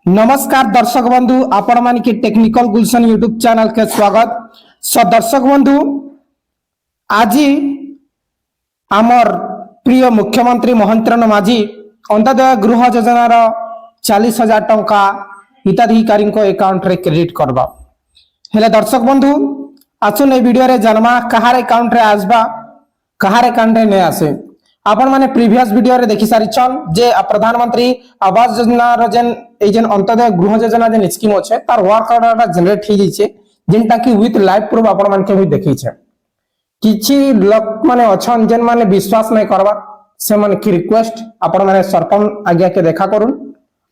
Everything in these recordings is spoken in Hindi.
नमस्कार दर्शक बंधु आपण मान की टेक्निकल गुलशन यूट्यूब चैनल के स्वागत। दर्शक बंधु आज आमर प्रिय मुख्यमंत्री महेंद्र माझी अंत्योदय गृह योजनार 40,000 टंका हिताधिकारी अकाउंट रे क्रेडिट करबा। हेले दर्शक बंधु आसुन ए वीडियो रे जन्मा कहार अकाउंट रे आसबा कहार अकाउंट रे नै आसे। आपण माने प्रीवियस वीडियो रे देखि सारिछन जे प्रधानमंत्री आवास योजना रो जेन अंत्योदय गृह योजना जेन स्कीम अछि तार वर्क ऑर्डर जनरेट हो जाइछे जेनटा कि विथ लाइव प्रूफ आपण मान के भी देखि छै। किछि लोक माने अछन जेन माने विश्वास नै करबा से माने की रिक्वेस्ट आपण माने सरपंच आज्ञा के देखा करूं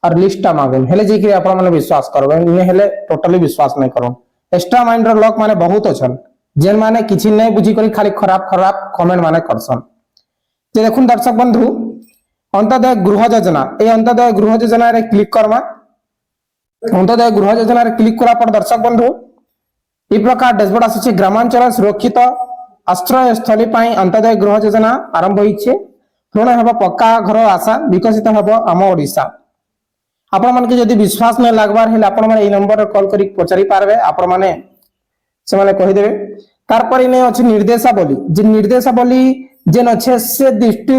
और लिस्टटा मांगन हेले जे कि आपण माने विश्वास करबे नै हेले टोटली विश्वास नै करूं। एक्स्ट्रा माइंड रो लोक माने बहुत अछन जेन माने किछि नै बुझी करी खाली खराब खराब कमेंट माने करसन। जे देखुन दर्शक बंधु अंत्योदय गृह योजना ए अंत्योदय गृह योजना रे क्लिक करमा। अंत्योदय गृह योजना रे क्लिक करा पर दर्शक बंधु ई प्रकार डैशबोर्ड आसी ग्रामांचल सुरक्षित आश्रय स्थली पई अंत्योदय गृह योजना आरंभ होइछे। पूर्ण हेबो पक्का घर आशा विकसित हेबो आम ओडिसा। आपण मन के जदी विश्वास नै लागबार हेले आपण माने ए नंबर रे कॉल करी पचारि पारबे आपण माने से माने कहि देबे। तार पर इने अछि निर्देशावली जे निर्देशावली जेन अच्छे से दृष्टि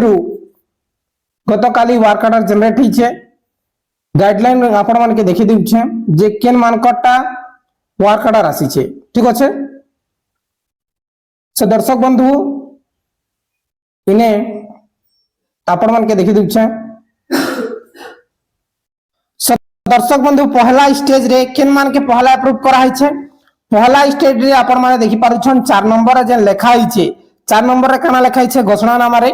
गतकाली वर्क ऑर्डर जनरेट होइछे गाइडलाइन आपण मान के देखि दिउछे जे केन मानकटा वर्क ऑर्डर आसीछे। ठीक अछि से दर्शक बंधु इने आपण मान के देखि दिउछे। दर्शक बंधु पहला स्टेज रे केन मान के पहला अप्रूव करा होइछे। पहला स्टेज रे आपण मान देखि पारुछन 4 नंबर जेन लेखा होइछे 4 नंबर रे काना लेखा है घोषणानामा रे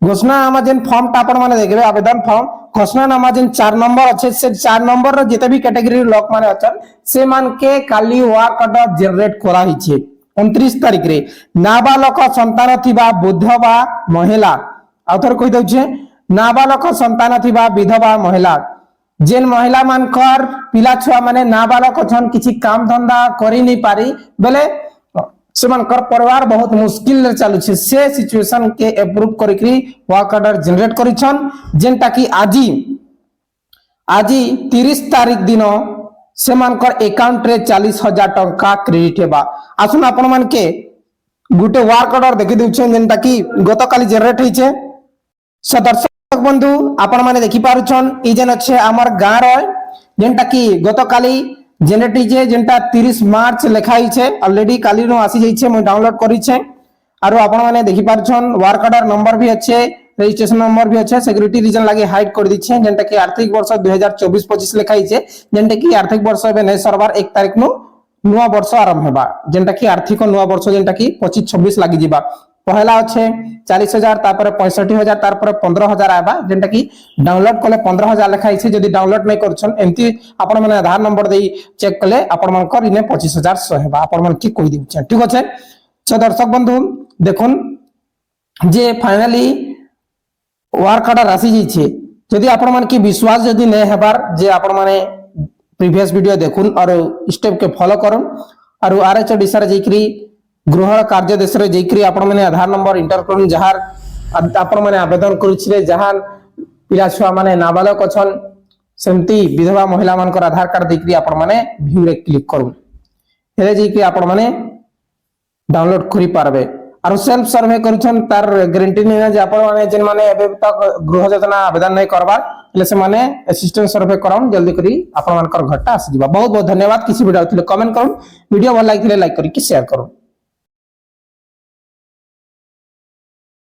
घोषणानामा जेन फॉर्म टा आपण माने देखबे आवेदन फॉर्म घोषणानामा जेन 4 नंबर अच्छे से 4 नंबर रे जेते भी कैटेगरी लोक माने अछन से मान के काली वर्क ऑर्डर जनरेट करा हिचे 29 तारिख रे नाबालक संतान थिबा विधवा महिला आउथर कहि दउछे नाबालक संतान थिबा विधवा महिला जेन महिला मानकर पिला छुआ माने नाबालक अछन किछि काम धंधा करि नै पारी बेले सेमानकर परिवार बहुत मुश्किल रे चालू छे से सिचुएशन के अप्रूव करिकरी वर्क ऑर्डर जनरेट करिछन जेनटा कि आजी 30 तारिख दिन सेमानकर अकाउंट रे 40,000 टंका क्रेडिट हेबा। आसुन आपण मान के गुटे वर्क ऑर्डर देखि दिउछन जेनटा कि गतकाली जनरेट होइछे। दर्शक बंधु आपण माने देखि पारुछन ई जेन अच्छे हमर गां रो जेनटा कि गतकाली जेनेटी जे जेंटा 30 मार्च लेखाई छे ऑलरेडी काली नो आसी जाई छे मैं डाउनलोड करी छे आरो आपण माने देखि पारछन वर्क ऑर्डर नंबर भी अच्छे रजिस्ट्रेशन नंबर भी अच्छे सिक्योरिटी रीजन लागे हाइड कर दी छे जेंटा कि आर्थिक वर्ष 2024-25 लेखाई छे जेंटा कि आर्थिक वर्ष बे नै सरबार 1 तारिख नु नुवा वर्ष आरंभ हेबा जेंटा कि आर्थिक नुवा वर्ष जेंटा कि 25-26 लागि जिबा। पहला अच्छे 40,000 तापर 65,000 तापर 15,000 आबा जेंटा कि डाउनलोड कले 15,000 लेखाई छे जदी डाउनलोड नै करछन एंती आपण माने आधार नंबर देई चेक कले आपण मानकर इने 25,100 हेबा आपण मान की कहि दिउछन। ठीक अछि दर्शक बंधु देखुन जे फाइनली वर्क ऑर्डर राशि जी छे जदी आपण मान की विश्वास जदी नै हेबार जे आपण माने प्रीवियस वीडियो देखुन और स्टेप के फॉलो करन और आरएच ओडिसा रे जेकरी गृह कार्य देश रे जेकरी आपण माने आधार नंबर इंटर करन जहार आपण माने आवेदन करिछले जहार पिला छुआ माने नाबालक अछन सेमती विधवा महिला मानकर आधार कार्ड देखरी आपण माने व्यू रे क्लिक करू हेले जेकरी आपण माने डाउनलोड करि पारबे और सेल्फ सर्वे करिछन तार गारंटी नै जे आपण माने जेन माने एबे तक गृह योजना आवेदन नै करबार ले से माने असिस्टेंट सर्वे करन जल्दी करी आपण मानकर घरटा आसी जिबा। बहुत बहुत धन्यवाद। किसी वीडियो थिले कमेंट करन वीडियो भल लागिले लाइक करी कि शेयर करन।